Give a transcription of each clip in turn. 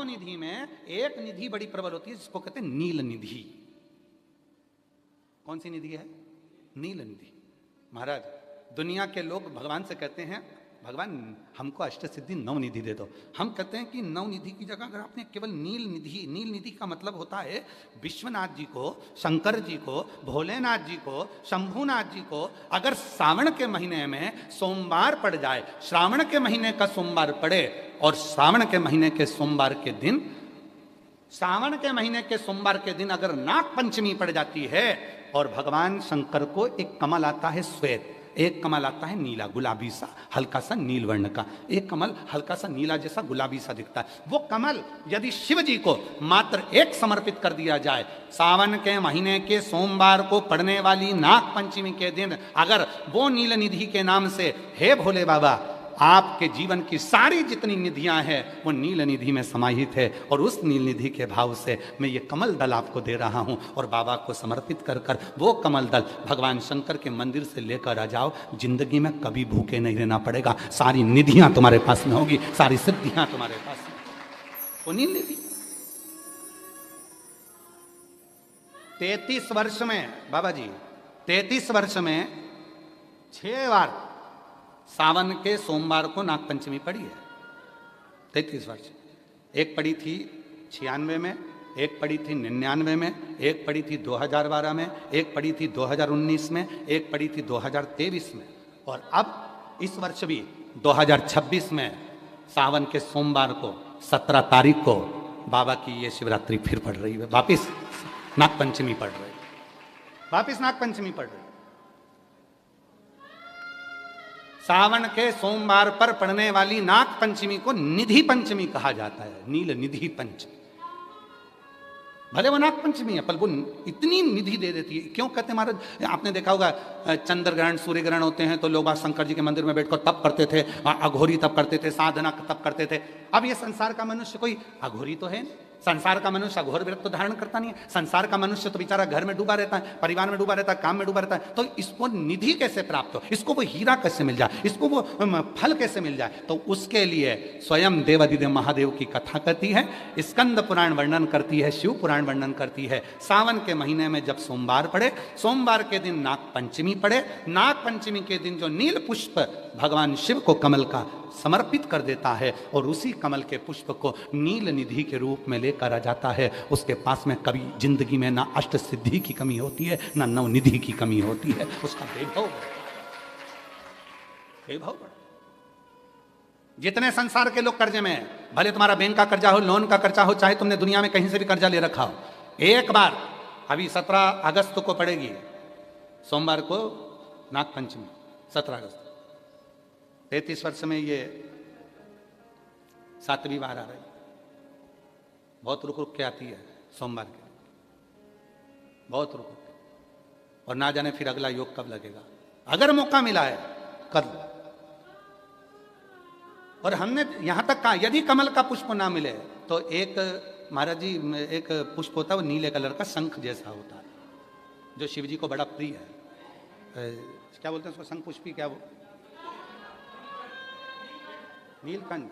निधि में एक निधि बड़ी प्रबल होती है जिसको कहते हैं नील निधि। कौन सी निधि है? नील निधि। महाराज, दुनिया के लोग भगवान से कहते हैं भगवान हमको अष्ट सिद्धि नव निधि दे दो। हम कहते हैं कि नव निधि की जगह अगर आपने केवल नील निधि का मतलब होता है विश्वनाथ जी को, शंकर जी को, भोलेनाथ जी को, शंभुनाथ जी को अगर सावन के महीने में सोमवार पड़ जाए, श्रावण के महीने का सोमवार पड़े और सावन के महीने के सोमवार के दिन, सावन के महीने के सोमवार के दिन अगर नाग पंचमी पड़ जाती है और भगवान शंकर को एक कमल आता है श्वेत, एक कमल आता है नीला गुलाबी सा, हल्का सा नील वर्ण का, एक कमल हल्का सा नीला जैसा गुलाबी सा दिखता है, वो कमल यदि शिव जी को मात्र एक समर्पित कर दिया जाए, सावन के महीने के सोमवार को पड़ने वाली नाग पंचमी के दिन अगर वो नील निधि के नाम से हे भोले बाबा आपके जीवन की सारी जितनी निधियां हैं वो नील निधि में समाहित है, और उस नील निधि के भाव से मैं ये कमल दल आपको दे रहा हूं और बाबा को समर्पित कर कर वो कमल दल भगवान शंकर के मंदिर से लेकर आ जाओ, जिंदगी में कभी भूखे नहीं रहना पड़ेगा, सारी निधियां तुम्हारे पास में होगी, सारी सिद्धियां तुम्हारे पास में। वो नील निधि 33 वर्ष में बाबा जी 33 वर्ष में 6 बार सावन के सोमवार को नाग पंचमी पड़ी है। 33 वर्ष। एक पड़ी थी 96 में, एक पड़ी थी 99 में, एक पड़ी थी 2012 में, एक पड़ी थी 2019 में, एक पड़ी थी 2023 में, और अब इस वर्ष भी 2026 में सावन के सोमवार को 17 तारीख को बाबा की ये शिवरात्रि फिर पड़ रही है, वापिस नाग पंचमी पड़ रही है, वापिस नाग पंचमी पड़ रही है। सावन के सोमवार पर पड़ने वाली नाग पंचमी को निधि पंचमी कहा जाता है, नील निधि पंचमी। भले वो नाग पंचमी है पर वो इतनी निधि दे देती है। क्यों कहते हैं महाराज? आपने देखा होगा चंद्र ग्रहण सूर्य ग्रहण होते हैं तो लोग शंकर जी के मंदिर में बैठकर तप करते थे, अघोरी तप करते थे, साधना तप करते थे। अब ये संसार का मनुष्य कोई अघोरी तो है नहीं, संसार का मनुष्य अघोर व्रत तो धारण करता नहीं है, संसार का मनुष्य तो बेचारा घर में डूबा रहता है, परिवार में डूबा रहता है, काम में डूबा रहता है, तो इसको निधि कैसे प्राप्त हो, इसको वो हीरा कैसे मिल जाए, इसको वो फल कैसे मिल जाए? तो उसके लिए स्वयं देवादिदेव महादेव की कथा करती है, स्कंद पुराण वर्णन करती है, शिव पुराण वर्णन करती है। सावन के महीने में जब सोमवार पड़े, सोमवार के दिन नाग पंचमी पड़े, नाग पंचमी के दिन जो नील पुष्प भगवान शिव को कमल का समर्पित कर देता है और उसी कमल के पुष्प को नील निधि के रूप में लेकर आ जाता है, उसके पास में कभी जिंदगी में ना अष्ट सिद्धि की कमी होती है ना नव निधि की कमी होती है, उसका वैभव बढ़ता। जितने संसार के लोग कर्जे में हैं, भले तुम्हारा बैंक का कर्जा हो, लोन का कर्जा हो, चाहे तुमने दुनिया में कहीं से भी कर्जा ले रखा हो, एक बार अभी 17 अगस्त को पड़ेगी, सोमवार को नाग पंचमी 17 अगस्त, 33 वर्ष में ये 7वीं बार आ रही, बहुत रुक रुक के आती है सोमवार के, बहुत रुक रुक के, और ना जाने फिर अगला योग कब लगेगा। अगर मौका मिला है कर लो। और हमने यहां तक कहा यदि कमल का पुष्प ना मिले तो एक महाराज जी एक पुष्प होता है वो नीले कलर का शंख जैसा होता है जो शिव जी को बड़ा प्रिय है, क्या बोलते हैं उसको, शंख पुष्पी, क्या वो नीलकंठ,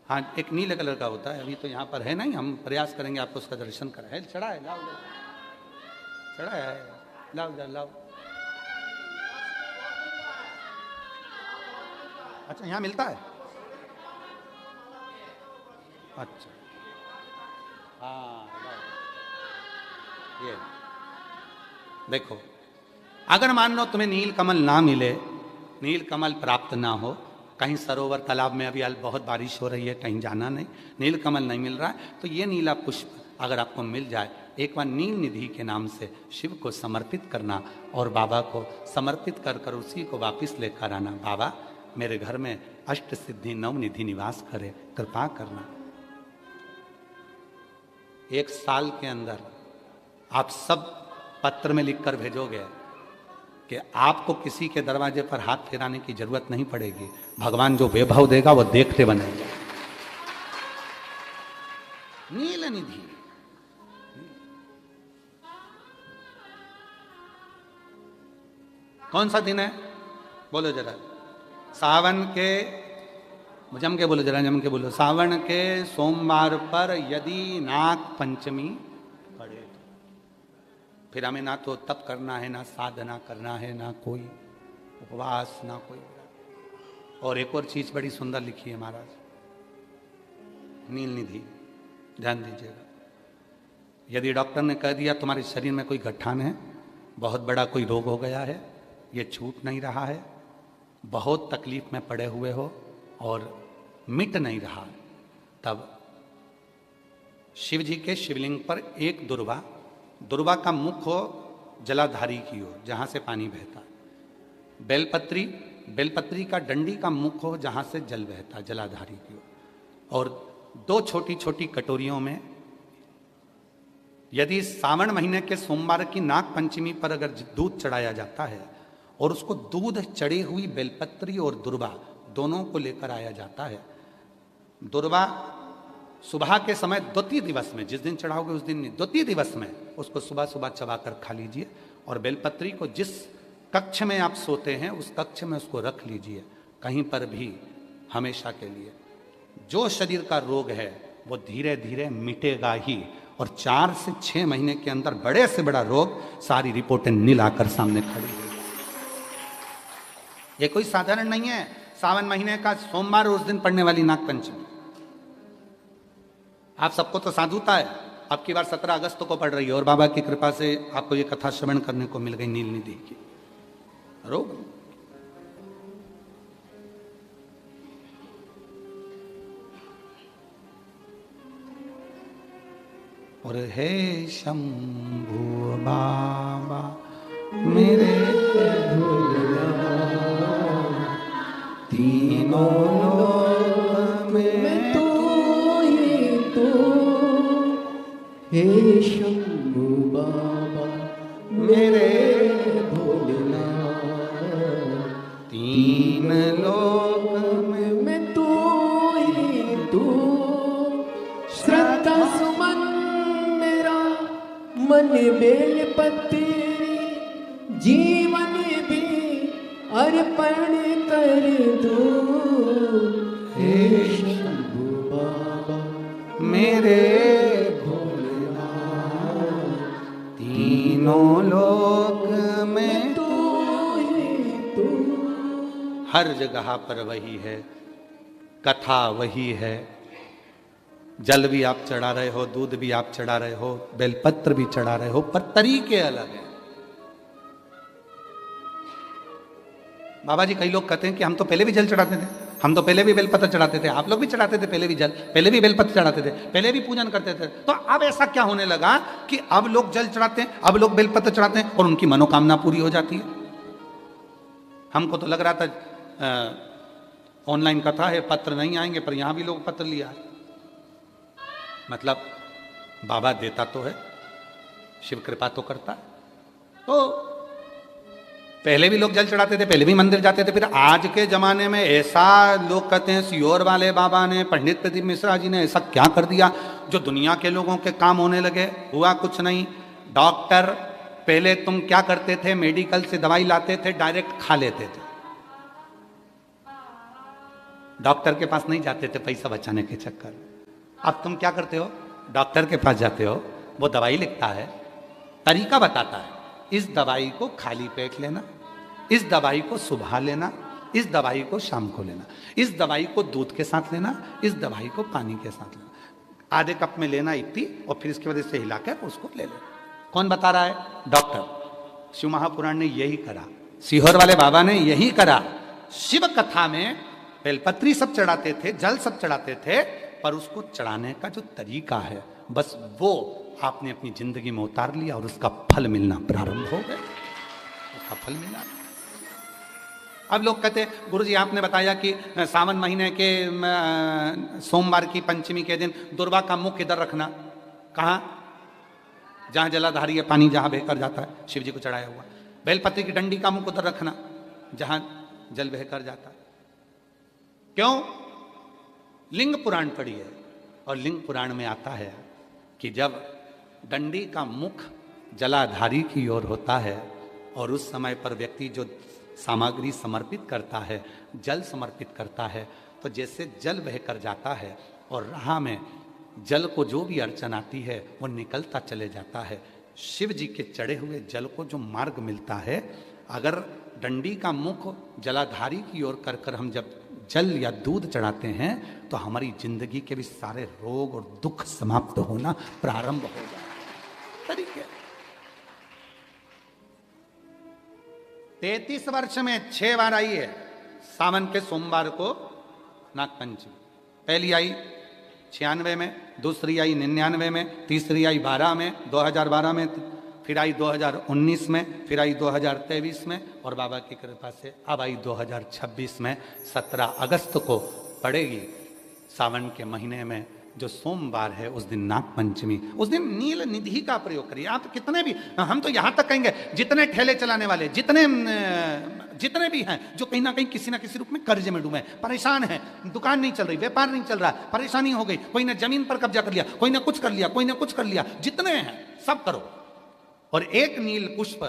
हाँ एक नीले कलर का होता है। अभी तो यहाँ पर है नहीं, हम प्रयास करेंगे आपको उसका दर्शन कराए। चढ़ा है, लाओ चढ़ा है, लाओ लाओ। अच्छा यहाँ मिलता है, अच्छा हाँ ये देखो, अगर मान लो तुम्हें नील कमल ना मिले, नील कमल प्राप्त ना हो, कहीं सरोवर तालाब में अभी बहुत बारिश हो रही है, कहीं जाना नहीं, नील कमल नहीं मिल रहा है, तो ये नीला पुष्प अगर आपको मिल जाए, एक बार नील निधि के नाम से शिव को समर्पित करना और बाबा को समर्पित कर कर उसी को वापस लेकर आना। बाबा मेरे घर में अष्ट सिद्धि नव निधि निवास करे, कृपा करना। 1 साल के अंदर आप सब पत्र में लिखकर भेजोगे कि आपको किसी के दरवाजे पर हाथ फेराने की जरूरत नहीं पड़ेगी, भगवान जो वैभव देगा वो देखते बनेगा। नील निधि कौन सा दिन है बोलो जरा? सावन के जम के बोलो, जरा जम के बोलो। सावन के सोमवार पर यदि नाग पंचमी पड़े तो फिर हमें ना तो तप करना है, ना साधना करना है, ना कोई उपवास, ना कोई। और एक और चीज बड़ी सुंदर लिखी है महाराज, नील निधि, ध्यान दीजिएगा। यदि डॉक्टर ने कह दिया तुम्हारे शरीर में कोई गठान है, बहुत बड़ा कोई रोग हो गया है, ये छूट नहीं रहा है, बहुत तकलीफ में पड़े हुए हो और मिट नहीं रहा, तब शिव जी के शिवलिंग पर एक दुर्वा, दुर्वा का मुख हो जलाधारी की ओर जहां से पानी बहता, बेलपत्री, बेलपत्री का डंडी का मुख हो जहां से जल बहता जलाधारी की ओर, और 2 छोटी छोटी कटोरियों में यदि सावन महीने के सोमवार की नाग पंचमी पर अगर दूध चढ़ाया जाता है और उसको दूध चढ़ी हुई बेलपत्री और दुर्वा दोनों को लेकर आया जाता है, दुर्वा सुबह के समय द्वितीय दिवस में, जिस दिन चढ़ाओगे उस दिन नहीं, द्वितीय दिवस में उसको सुबह सुबह चबाकर खा लीजिए, और बेलपत्री को जिस कक्ष में आप सोते हैं उस कक्ष में उसको रख लीजिए, कहीं पर भी हमेशा के लिए। जो शरीर का रोग है वो धीरे धीरे मिटेगा ही, और 4 से 6 महीने के अंदर बड़े से बड़ा रोग सारी रिपोर्टें नील आकर सामने खड़ी है। ये कोई साधारण नहीं है सावन महीने का सोमवार उस दिन पड़ने वाली नाग पंचमी। आप सबको तो साधुता है, अब की बार 17 अगस्त को पड़ रही है, और बाबा की कृपा से आपको ये कथा श्रवण करने को मिल गई नील निधि की। रोग और हे शंभू बाबा मेरे तीनों लोक में तू ही तू, हे शंभू बाबा मेरे भोलेनाथ, 3 लोक में तू ही तू, श्रद्धा सुमन मेरा मन बेलपत्री, जीवन भी अर्पण कर दो, हे शंभू बाबा मेरे तीनों लोक में तू ही तू। हर जगह पर वही है, कथा वही है, जल भी आप चढ़ा रहे हो, दूध भी आप चढ़ा रहे हो, बेलपत्र भी चढ़ा रहे हो, पर तरीके अलग हैं। बाबा जी कई लोग कहते हैं कि हम तो पहले भी जल चढ़ाते थे, हम तो पहले भी बेलपत्र चढ़ाते थे, आप लोग भी चढ़ाते थे पहले भी जल, पहले भी बेलपत्र चढ़ाते थे, पहले भी पूजन करते थे, तो अब ऐसा क्या होने लगा कि अब लोग जल चढ़ाते हैं, अब लोग बेलपत्र चढ़ाते हैं और उनकी मनोकामना पूरी हो जाती है। हमको तो लग रहा था ऑनलाइन कथा है, पत्र नहीं आएंगे, पर यहां भी लोग पत्र लिया है। मतलब बाबा देता तो है, शिव कृपा तो करता है। तो पहले भी लोग जल चढ़ाते थे, पहले भी मंदिर जाते थे, फिर आज के जमाने में ऐसा लोग कहते हैं सीहोर वाले बाबा ने, पंडित प्रदीप मिश्रा जी ने ऐसा क्या कर दिया जो दुनिया के लोगों के काम होने लगे। हुआ कुछ नहीं। डॉक्टर पहले तुम क्या करते थे, मेडिकल से दवाई लाते थे, डायरेक्ट खा लेते थे, डॉक्टर के पास नहीं जाते थे पैसा बचाने के चक्कर। अब तुम क्या करते हो, डॉक्टर के पास जाते हो, वो दवाई लिखता है, तरीका बताता है, इस दवाई को खाली पेट लेना, इस दवाई को सुबह लेना, इस दवाई को शाम को लेना, इस दवाई को दूध के साथ लेना, इस दवाई को पानी के साथ लेना, आधे कप में लेना इतनी, और फिर इसकी वजह से हिलाकर उसको ले लेना। कौन बता रहा है? डॉक्टर। शिव महापुराण ने यही करा, सीहोर वाले बाबा ने यही करा। शिव कथा में बेलपत्री सब चढ़ाते थे, जल सब चढ़ाते थे, पर उसको चढ़ाने का जो तरीका है, बस वो आपने अपनी जिंदगी में उतार लिया और उसका फल मिलना प्रारंभ हो गया, उसका फल मिलना। अब लोग कहते हैं गुरुजी आपने बताया कि सावन महीने के सोमवार की पंचमी के दिन दुर्वा का मुख इधर रखना, कहाँ? जहाँ जलाधारी है, पानी जहाँ बहकर जाता है, शिव जी को चढ़ाया हुआ। बेलपत्री की डंडी का मुख उधर रखना जहाँ जल बहकर जाता है। क्यों? लिंग पुराण पढ़ी है, और लिंग पुराण में आता है कि जब डंडी का मुख जलाधारी की ओर होता है और उस समय पर व्यक्ति जो सामग्री समर्पित करता है, जल समर्पित करता है, तो जैसे जल बह कर जाता है और राह में जल को जो भी अड़चन आती है वो निकलता चले जाता है। शिव जी के चढ़े हुए जल को जो मार्ग मिलता है, अगर डंडी का मुख जलाधारी की ओर कर कर हम जब जल या दूध चढ़ाते हैं तो हमारी जिंदगी के भी सारे रोग और दुख समाप्त होना प्रारंभ हो जाए। तरीके 33 वर्ष में 6 बार आई है सावन के सोमवार को नागपंचमी। पहली आई 96 में, दूसरी आई 99 में, तीसरी आई 12 में 2012 में, फिर आई 2019 में, फिर आई 2023 में और बाबा की कृपा से अब आई 2026 में। 17 अगस्त को पड़ेगी सावन के महीने में जो सोमवार है, उस दिन नाग पंचमी। उस दिन नील निधि का प्रयोग करिए। आप कितने भी, हम तो यहां तक कहेंगे जितने ठेले चलाने वाले, जितने भी हैं जो कहीं ना कहीं किसी ना किसी रूप में कर्ज में डूबे, परेशान हैं, दुकान नहीं चल रही, व्यापार नहीं चल रहा, परेशानी हो गई, कोई ने जमीन पर कब्जा कर लिया, कोई ने कुछ कर लिया, कोई ने कुछ कर लिया, जितने हैं सब करो और एक नील पुष्प,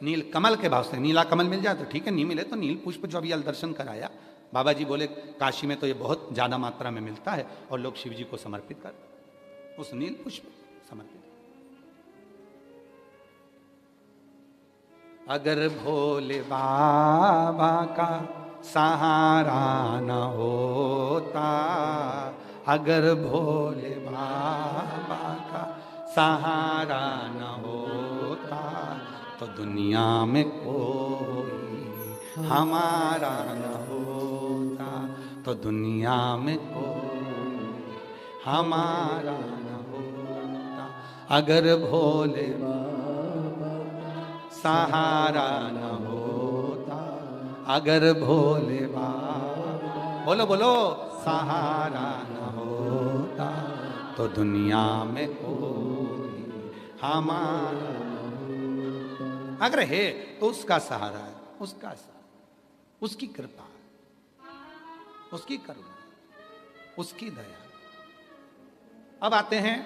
नील कमल के भाव से, नीला कमल मिल जाए तो ठीक है, नहीं मिले तो नील पुष्प जो अभी दर्शन कराया बाबा जी बोले काशी में तो ये बहुत ज्यादा मात्रा में मिलता है और लोग शिव जी को समर्पित कर, उस नील पुष्प समर्पित। अगर भोले बाबा का सहारा न होता, अगर भोले बाबा का सहारा न होता तो दुनिया में कोई हमारा न होता, तो दुनिया में कोई हमारा न होता। अगर भोले बाबा सहारा न होता, अगर भोले बाबा बोलो बोलो सहारा न होता तो दुनिया में कोई हमारा अगर है तो उसका सहारा है, उसका सहारा, उसकी कृपा, उसकी करुणा, उसकी दया। अब आते हैं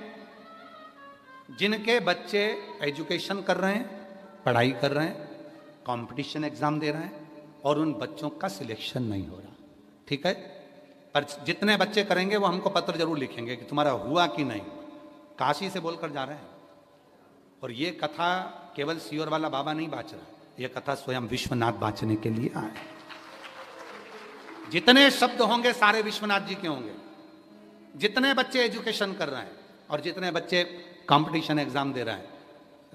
जिनके बच्चे एजुकेशन कर रहे हैं, पढ़ाई कर रहे हैं, कंपटीशन एग्जाम दे रहे हैं और उन बच्चों का सिलेक्शन नहीं हो रहा, ठीक है, पर जितने बच्चे करेंगे वो हमको पत्र जरूर लिखेंगे कि तुम्हारा हुआ कि नहीं। काशी से बोलकर जा रहे हैं और ये कथा केवल सियोर वाला बाबा नहीं बाँच रहा, ये कथा स्वयं विश्वनाथ बाँचने के लिए आए। जितने शब्द होंगे सारे विश्वनाथ जी के होंगे। जितने बच्चे एजुकेशन कर रहे हैं और जितने बच्चे कंपटीशन एग्जाम दे रहे हैं,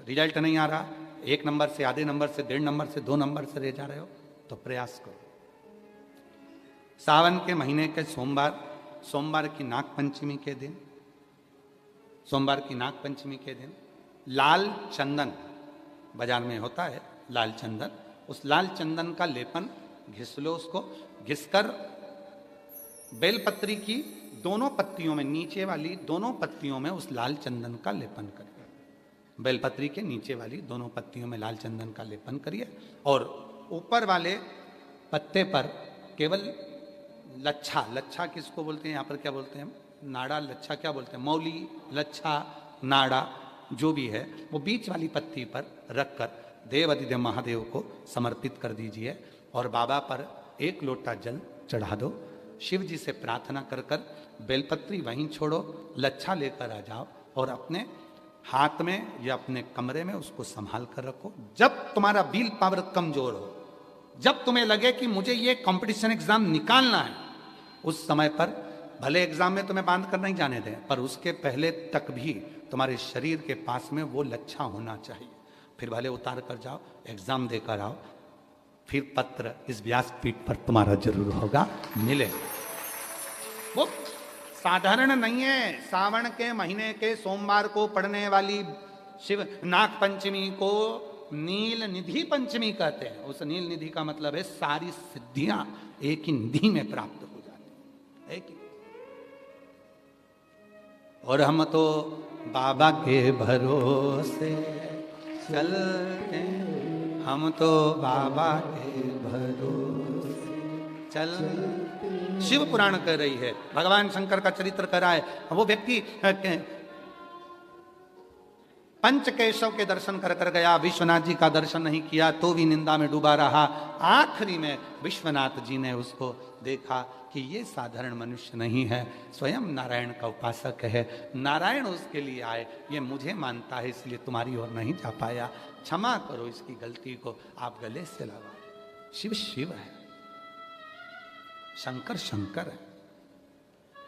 रिजल्ट नहीं आ रहा, 1 नंबर से, आधे नंबर से, 1.5 नंबर से, 2 नंबर से रह जा रहे हो, तो प्रयास करो। सावन के महीने के सोमवार, सोमवार की नाग पंचमी के दिन, सोमवार की नाग पंचमी के दिन लाल चंदन बाजार में होता है, लाल चंदन, उस लाल चंदन का लेपन घिस लो, उसको घिसकर बेलपत्री की दोनों पत्तियों में, नीचे वाली दोनों पत्तियों में उस लाल चंदन का लेपन करिए। बेलपत्री के नीचे वाली दोनों पत्तियों में लाल चंदन का लेपन करिए और ऊपर वाले पत्ते पर केवल लच्छा, लच्छा किसको बोलते हैं यहाँ पर, क्या बोलते हैं, नाड़ा, लच्छा क्या बोलते हैं, मौली, लच्छा, नाड़ा जो भी है, वो बीच वाली पत्ती पर रखकर देव अधिदेव महादेव को समर्पित कर दीजिए और बाबा पर 1 लोटा जल चढ़ा दो। शिव जी से प्रार्थना कर कर बेलपत्री वहीं छोड़ो, लच्छा लेकर आ जाओ और अपने हाथ में या अपने कमरे में उसको संभाल कर रखो। जब तुम्हारा विल पावर कमजोर हो, जब तुम्हें लगे कि मुझे ये कंपटीशन एग्जाम निकालना है, उस समय पर भले एग्जाम में तुम्हें बांध कर नहीं जाने दें, पर उसके पहले तक भी तुम्हारे शरीर के पास में वो लच्छा होना चाहिए। फिर भले उतार कर जाओ, एग्जाम देकर आओ, फिर पत्र इस व्यासपीठ पर तुम्हारा जरूर होगा, मिले। वो साधारण नहीं है। सावन के महीने के सोमवार को पड़ने वाली शिव नाग पंचमी को नील निधि पंचमी कहते हैं। उस नील निधि का मतलब है सारी सिद्धियां एक ही निधि में प्राप्त हो जाती है, एक ही। और हम तो बाबा के भरोसे चलते, हम तो बाबा के भरोसे चल। शिव पुराण कह रही है, भगवान शंकर का चरित्र कह रहा है। वो व्यक्ति पंच केशव के दर्शन कर कर गया, विश्वनाथ जी का दर्शन नहीं किया तो भी निंदा में डूबा रहा। आखिरी में विश्वनाथ जी ने उसको देखा कि ये साधारण मनुष्य नहीं है, स्वयं नारायण का उपासक है, नारायण उसके लिए आए, ये मुझे मानता है इसलिए तुम्हारी ओर नहीं जा पाया, क्षमा करो इसकी गलती को। आप गले से लगा। शिव शिव है, शंकर शंकर है,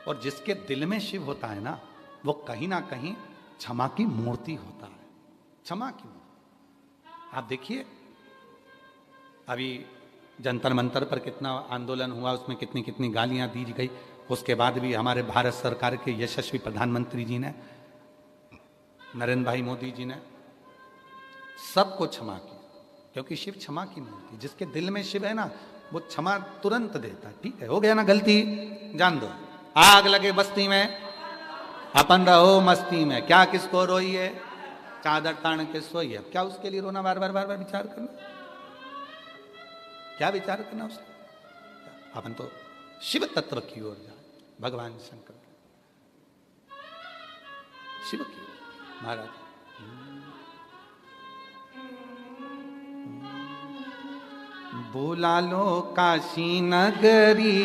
और जिसके दिल में शिव होता है ना, वो कहीं ना कहीं क्षमा की मूर्ति होता है। क्षमा की मूर्ति। आप देखिए अभी जंतर मंतर पर कितना आंदोलन हुआ, उसमें कितनी कितनी गालियां दी गई, उसके बाद भी हमारे भारत सरकार के यशस्वी प्रधानमंत्री जी ने, नरेंद्र भाई मोदी जी ने सबको क्षमा की, क्योंकि शिव क्षमा की मूर्ति। जिसके दिल में शिव है ना, वो क्षमा तुरंत देता। ठीक है, हो गया ना गलती, जान दो, आग लगे बस्ती में अपन रहो मस्ती में, क्या किसको रोई है, चादर तान के सोई है, क्या उसके लिए रोना, बार बार बार बार विचार करना, क्या विचार करना उसका। अपन तो शिव तत्व की ओर जाए, भगवान शंकर शिव की ओर। महाराज बुला लो काशी नगरी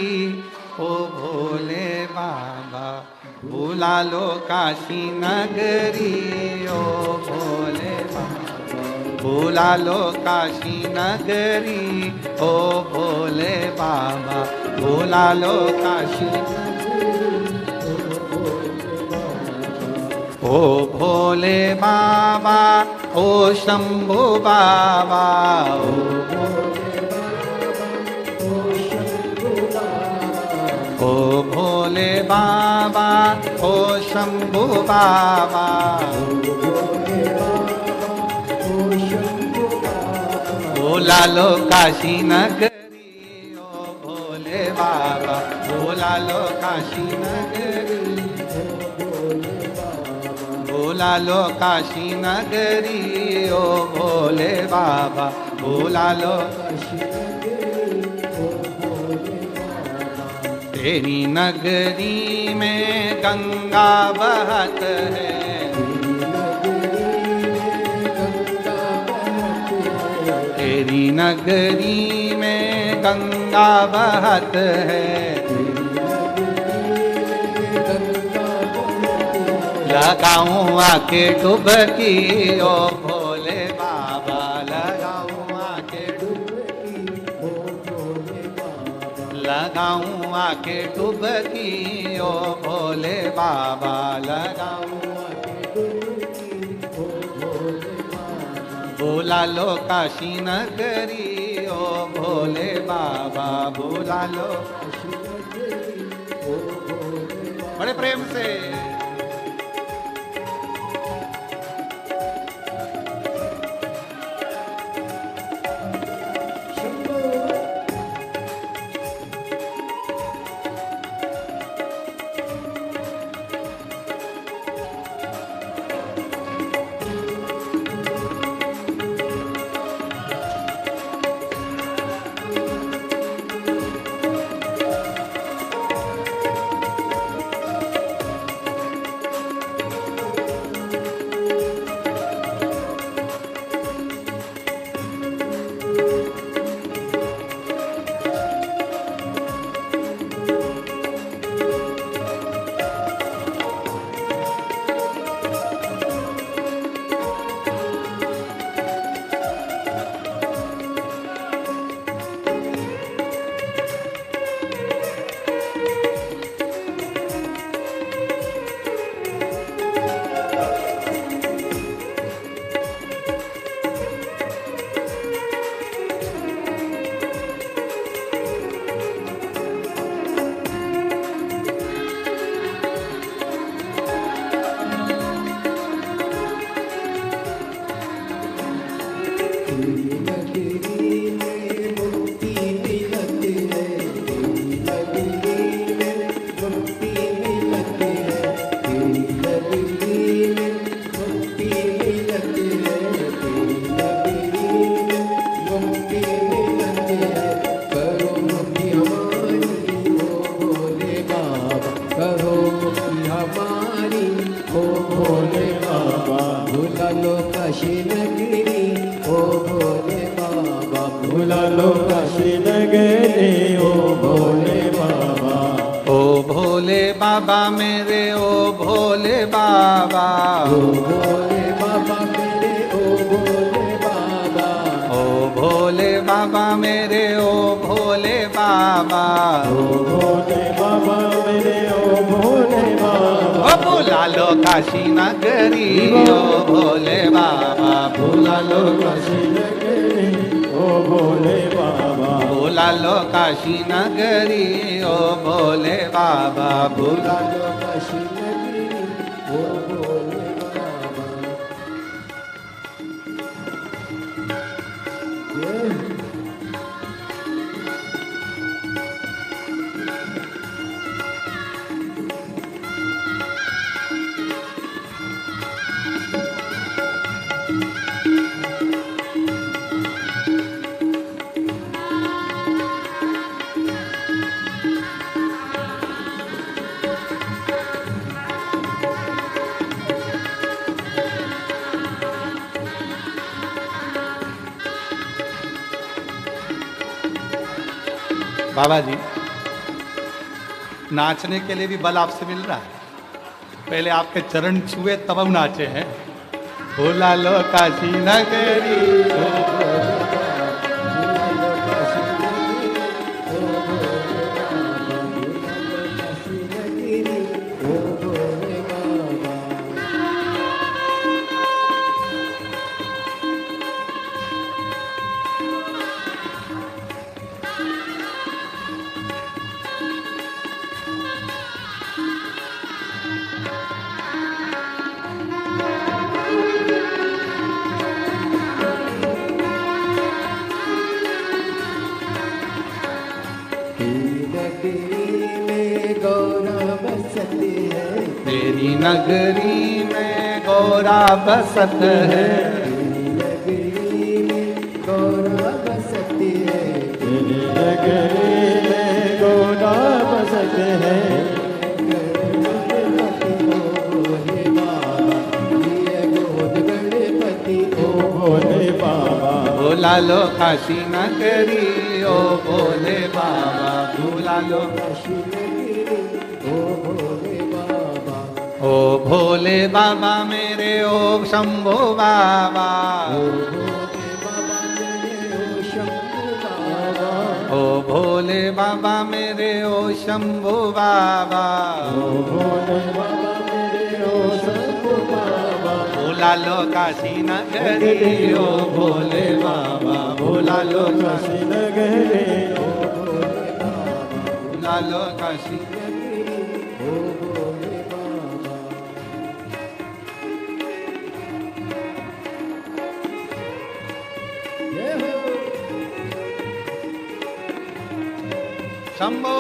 ओ भोले बाबा, बुला लो काशी नगरी ओ भोले बाबा, बुला लो काशी नगरी ओ भोले बाबा, बुला लो काशी ओ भोले बाबा, ओ शंभु बाबा, ओ भोले बाबा, ओ शंभु बाबा, बुला लो काशी नगरी ओ भोले बाबा, बुला लो काशी नगरी, बुला लो काशी नगरी ओ भोले बाबा, बुला लो तेरी नगरी में गंगा बहत है, तेरी नगरी में गंगा बहत है, लगाऊं आके डुबकी ओ भोले बाबा, लगाऊं आके लगाऊं आके डुबकी ओ भोले बाबा, लगाऊं बुला लो काशी नगरी ओ भोले बाबा, बुला लो बड़े प्रेम से। करो कि हमारी ओ भोले बाबा, भूला लो काशी नगरी ओ भोले बाबा भुला लो काशी नगरी ओ भोले बाबा। ओ भोले बाबा मेरे ओ भोले बाबा, ओ भोले बाबा मेरे ओ भोले बाबा, ओ भोले बाबा मेरे ओ भोले बाबा, ओ भोले बाबा मेरे ओ भोले बाबा। ओ भुला लो काशी नगरी ओ भोले बाबा, भुला लो काशी नगरी ओ भोले बाबा। भुला लो काशी नगरी ओ भोले बाबा, भुला भूला लो काशी नगरी ओ भोले बाबा। बाबा जी, नाचने के लिए भी बल आपसे मिल रहा है। पहले आपके चरण छुए तब हम नाचे हैं। भुला लो काशी नगरी तेरी नगरी में गौरा बसत है, नगरी में गौरा बसती है, तेरी नगरी में गौरा बसत है। भोले बाबा ये गोद गणपति ओ भोले बाबा। भुला लो काशी नगरी ओ भोले बाबा, भुला लो काशी नगरी ओ भोले बाबा, ओ भोले बाबा मेरे ओ शंभो बाबा, ओ भोले बाबा मेरे ओ शंभू बाबा, ओ भोले बाबा मेरे ओ शंभो बाबा, ओ भोले बाबा मेरे ओ शंभू बाबा। भुला लो काशी नगरी ओ भोले बाबा, भुला लो काशी काशी नगरी ओ भुला लो काशी ओ भोले बाबा। जय हो शंभो।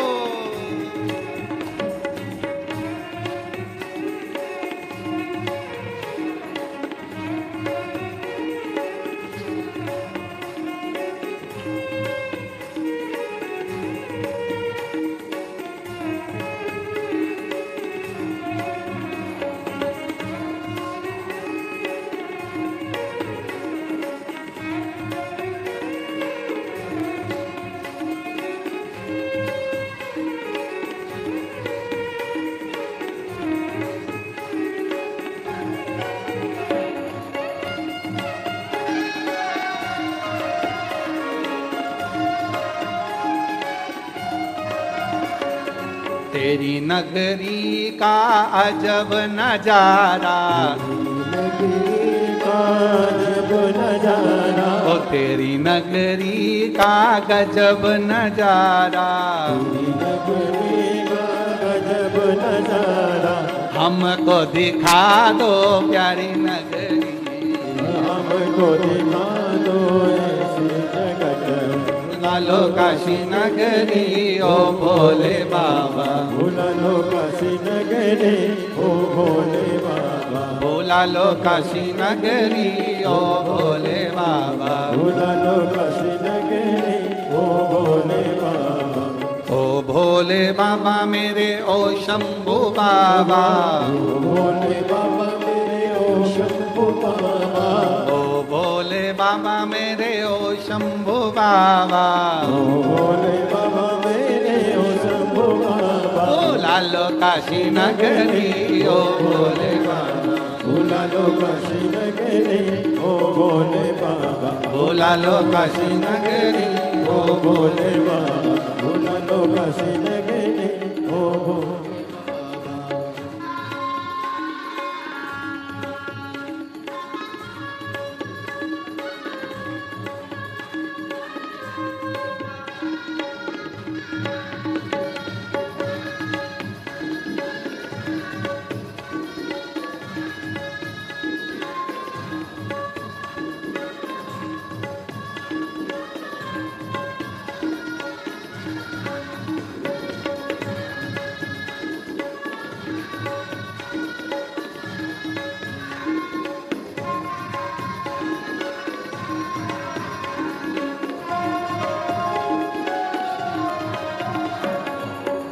तेरी नगरी का अजब नजारा, नगरी का जब नजारा। ओ तेरी नगरी का गजब नजारा, नगरी का गजब नजारा। हमको दिखा दो प्यारी नगरी, हमको दिखा दो ऐसी जगत। भुला लो काशी नगरी ओ भोले बाबा, भुला लो काशी नगरी ओ भोले बाबा। भुला लो काशी नगरी ओ भोले बाबा, भुला लो काशी नगरी ओ भोले बाबा। ओ भोले बाबा मेरे ओ शंभू बाबा, ओ भोले बाबा मेरे ओ शंभू शंभु बाबा ओ भोले बाबा मेरे ओ शंभु बाबा ओ भोले बाबा मेरे ओ शंभु बाबा बुला लो काशी नगरी ओ भोले बाबा बुला लो काशी नगरी ओ भोले बाबा बुला लो काशी नगरी ओ भोले बाबा बुला लो काशी नगरी ओ भोले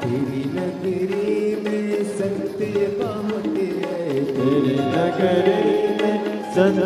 तेरी नगरी में संत बहुत है तेरी नगरी में संत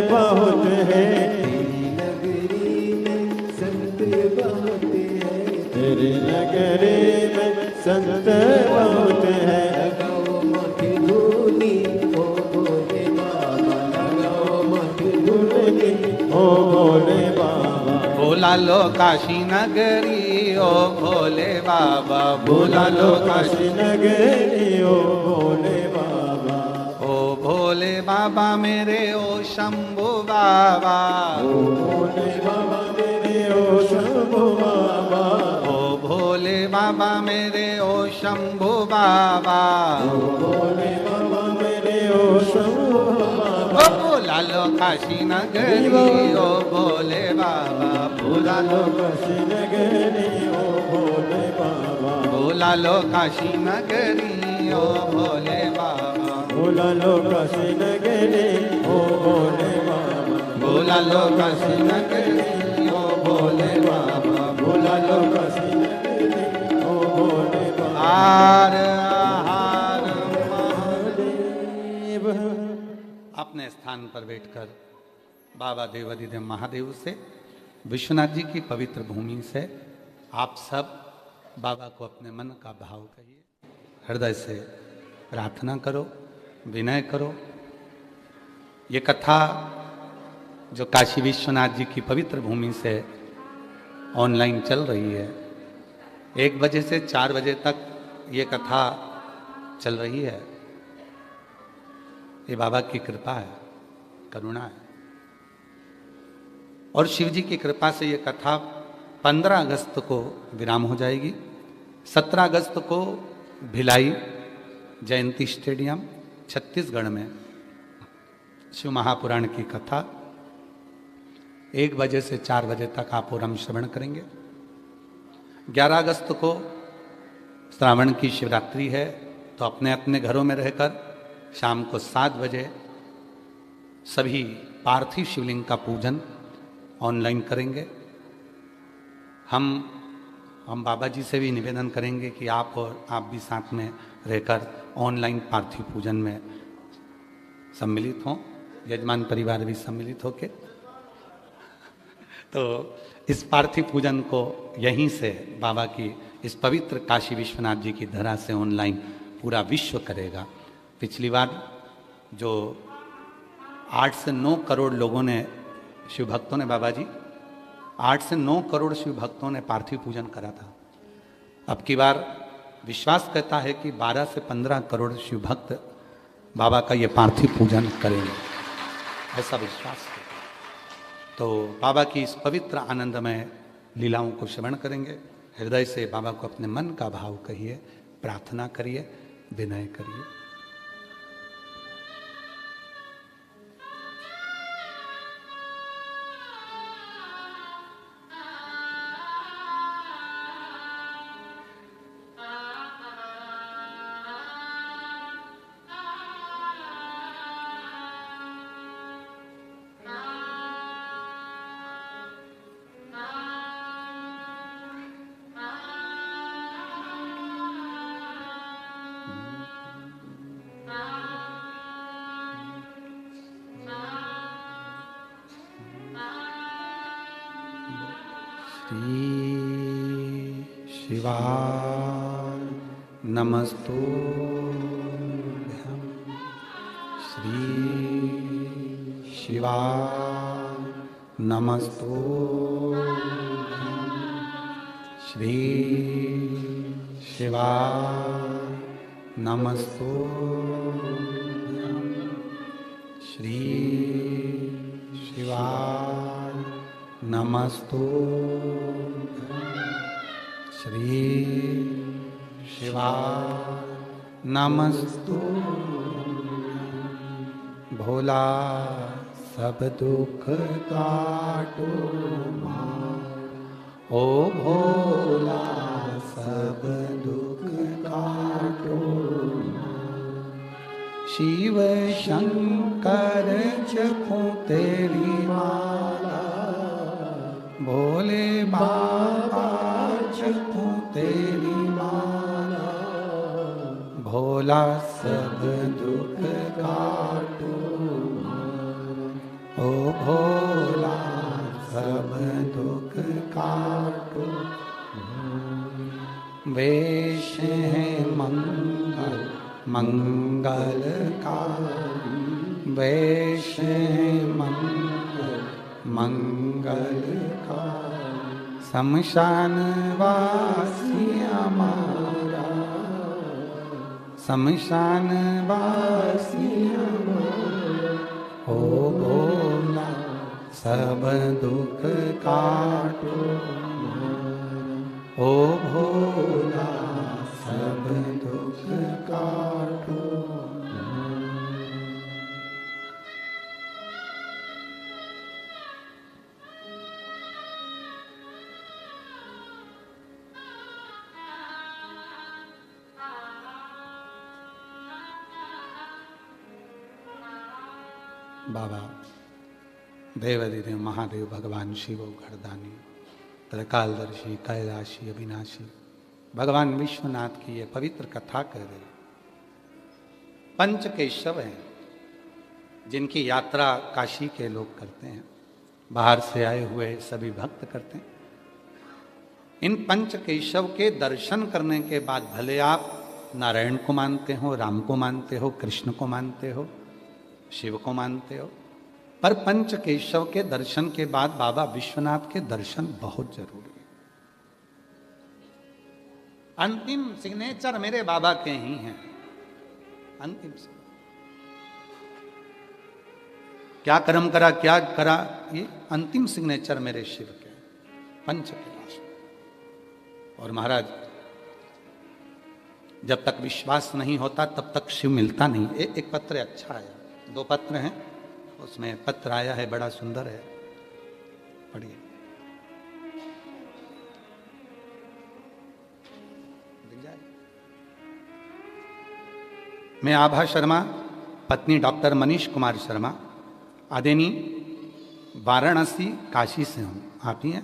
बहुत है तेरी नगरी में संत बहुत है तेरी नगरी में संत बहुत है लगाओ मत धूनी ओ भोले बाबा लगाओ मत धूनी ओ भोले बाबा बुला लो काशी नगरी ओ भोले बाबा बुला लो काशी नगरी ओ भोले बाबा ओ भोले बाबा मेरे ओ शंभु बाबा ओ भोले बाबा मेरे ओ शंभु बाबा ओ भोले बाबा मेरे ओ शंभु बाबा ओ भोले बाबा मेरे ओ शंभु बाबा ओ बुला लो काशी नगरी ओ भोले बाबा बुला लो काशी नगरी ओ भोले बाबा बुला लो काशी नगरी ओ भोले बाबा बुला लो काशी नगरी ओ भोले बाबा बुला लो काशी नगरी ओ भोले बाबा बुला लो काशी नगरी ओ भोले बाबा हार हार देव अपने स्थान पर बैठकर बाबा देवाधिदेव महादेव से विश्वनाथ जी की पवित्र भूमि से आप सब बाबा को अपने मन का भाव कहिए, हृदय से प्रार्थना करो, विनय करो। ये कथा जो काशी विश्वनाथ जी की पवित्र भूमि से ऑनलाइन चल रही है, 1 बजे से 4 बजे तक ये कथा चल रही है। ये बाबा की कृपा है, करुणा है। और शिव जी की कृपा से ये कथा 15 अगस्त को विराम हो जाएगी। 17 अगस्त को भिलाई जयंती स्टेडियम छत्तीसगढ़ में शिव महापुराण की कथा 1 बजे से 4 बजे तक आप और हम श्रवण करेंगे। 11 अगस्त को श्रावण की शिवरात्रि है, तो अपने अपने घरों में रहकर शाम को 7 बजे सभी पार्थिव शिवलिंग का पूजन ऑनलाइन करेंगे। हम बाबा जी से भी निवेदन करेंगे कि आप और आप भी साथ में रहकर ऑनलाइन पार्थिव पूजन में सम्मिलित हों, यजमान परिवार भी सम्मिलित होके। तो इस पार्थिव पूजन को यहीं से बाबा की इस पवित्र काशी विश्वनाथ जी की धरा से ऑनलाइन पूरा विश्व करेगा। पिछली बार जो 8 से 9 करोड़ लोगों ने, शिव भक्तों ने, बाबा जी 8 से 9 करोड़ शिव भक्तों ने पार्थिव पूजन करा था। अब की बार विश्वास कहता है कि 12 से 15 करोड़ शिव भक्त बाबा का ये पार्थिव पूजन करेंगे, ऐसा विश्वास है। तो बाबा की इस पवित्र आनंदमय लीलाओं को श्रवण करेंगे। हृदय से बाबा को अपने मन का भाव कहिए, प्रार्थना करिए, विनय करिए। श्री शिवाय नमस्तुभ्यं। श्री शिवाय नमस्तुभ्यं। श्री शिवाय नमस्तुभ्यं। श्री शिवाय नमस्तुभ्यं। श्री शिवाय नमस्तुभ्यं। भोला सब दुख काटो मां, ओ भोला सब दुख काटो मां। शिव शंकर जपूं तेरी माला, भोले बाबा जपूं तेरी माला। भोला सब दुख काटो मां, ओ भोला सब दुख काटो मां। वेश है मंगल मंगलकारी, वेश है मंगल मंगलकारी। शमशान वासी हमारा, शमशान वासी हमारा। ओ भोला सब दुख काटो मां, ओ भोला सब दुख काटो मां। बाबा देवाधिदेव महादेव भगवान शिव घरदानी त्रिकालदर्शी कैलाशी अविनाशी भगवान विश्वनाथ की ये पवित्र कथा कह रहे। पंच केशव हैं जिनकी यात्रा काशी के लोग करते हैं, बाहर से आए हुए सभी भक्त करते हैं। इन पंच केशव के दर्शन करने के बाद भले आप नारायण को मानते हो, राम को मानते हो, कृष्ण को मानते हो, शिव को मानते हो, पर पंच केशव के दर्शन के बाद बाबा विश्वनाथ के दर्शन बहुत जरूरी है। अंतिम सिग्नेचर मेरे बाबा के ही हैं। अंतिम क्या कर्म करा क्या करा, ये अंतिम सिग्नेचर मेरे शिव के पंच कैलाश। और महाराज जब तक विश्वास नहीं होता तब तक शिव मिलता नहीं। एक पत्र अच्छा आया, 2 पत्र हैं, उसमें पत्र आया है बड़ा सुंदर है, पढ़िए। मैं आभा शर्मा, पत्नी डॉक्टर मनीष कुमार शर्मा, आदेनी वाराणसी काशी से हूँ। आप ही हैं?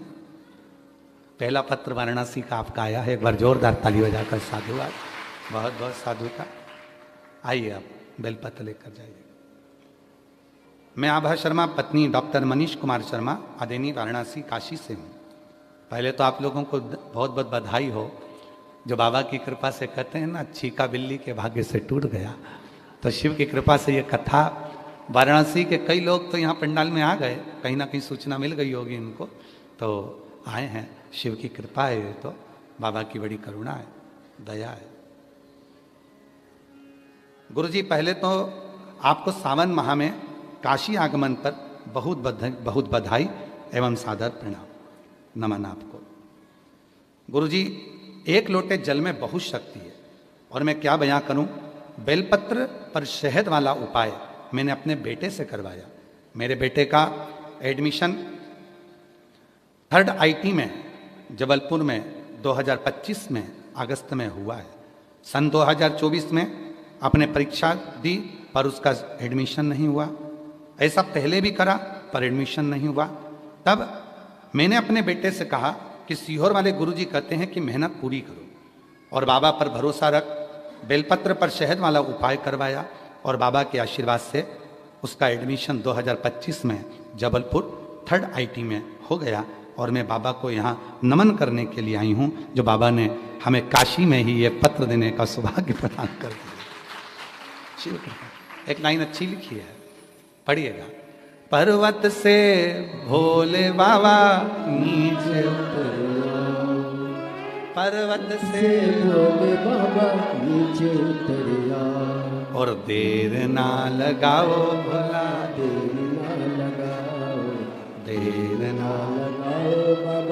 पहला पत्र वाराणसी का आपका आया है, एक बार जोरदार ताली बजाकर साधुवाद, बहुत बहुत साधु का। आइए आप बेलपत्र लेकर जाइए। मैं आभा शर्मा, पत्नी डॉक्टर मनीष कुमार शर्मा, आदेनी वाराणसी काशी से हूँ। पहले तो आप लोगों को बहुत बहुत बधाई हो, जो बाबा की कृपा से कहते हैं ना, चीका बिल्ली के भाग्य से टूट गया। तो शिव की कृपा से ये कथा, वाराणसी के कई लोग तो यहाँ पंडाल में आ गए, कहीं ना कहीं सूचना मिल गई होगी इनको, तो आए हैं। शिव की कृपा है, ये तो बाबा की बड़ी करुणा है, दया है। गुरुजी, पहले तो आपको सावन माह में काशी आगमन पर बहुत बधाई एवं सादर प्रणाम, नमन आपको। गुरुजी, 1 लोटे जल में बहुत शक्ति है, और मैं क्या बयां करूं। बेलपत्र पर शहद वाला उपाय मैंने अपने बेटे से करवाया। मेरे बेटे का एडमिशन 3rd IT में जबलपुर में 2025 में अगस्त में हुआ है। सन 2024 में अपने परीक्षा दी पर उसका एडमिशन नहीं हुआ। ऐसा पहले भी करा पर एडमिशन नहीं हुआ। तब मैंने अपने बेटे से कहा कि सीहोर वाले गुरुजी कहते हैं कि मेहनत पूरी करो और बाबा पर भरोसा रख। बेलपत्र पर शहद वाला उपाय करवाया और बाबा के आशीर्वाद से उसका एडमिशन 2025 में जबलपुर 3rd IT में हो गया और मैं बाबा को यहाँ नमन करने के लिए आई हूँ, जो बाबा ने हमें काशी में ही ये पत्र देने का सौभाग्य प्रदान कर दिया। शिव कृपा। एक लाइन अच्छी लिखी है, पढ़िएगा। पर्वत से भोले बाबा नीचे उतरे, पर्वत से भोले बाबा नीचे उतरिया, और देर ना लगाओ भोला, देर ना लगाओ, देर ना लगाओ बाबा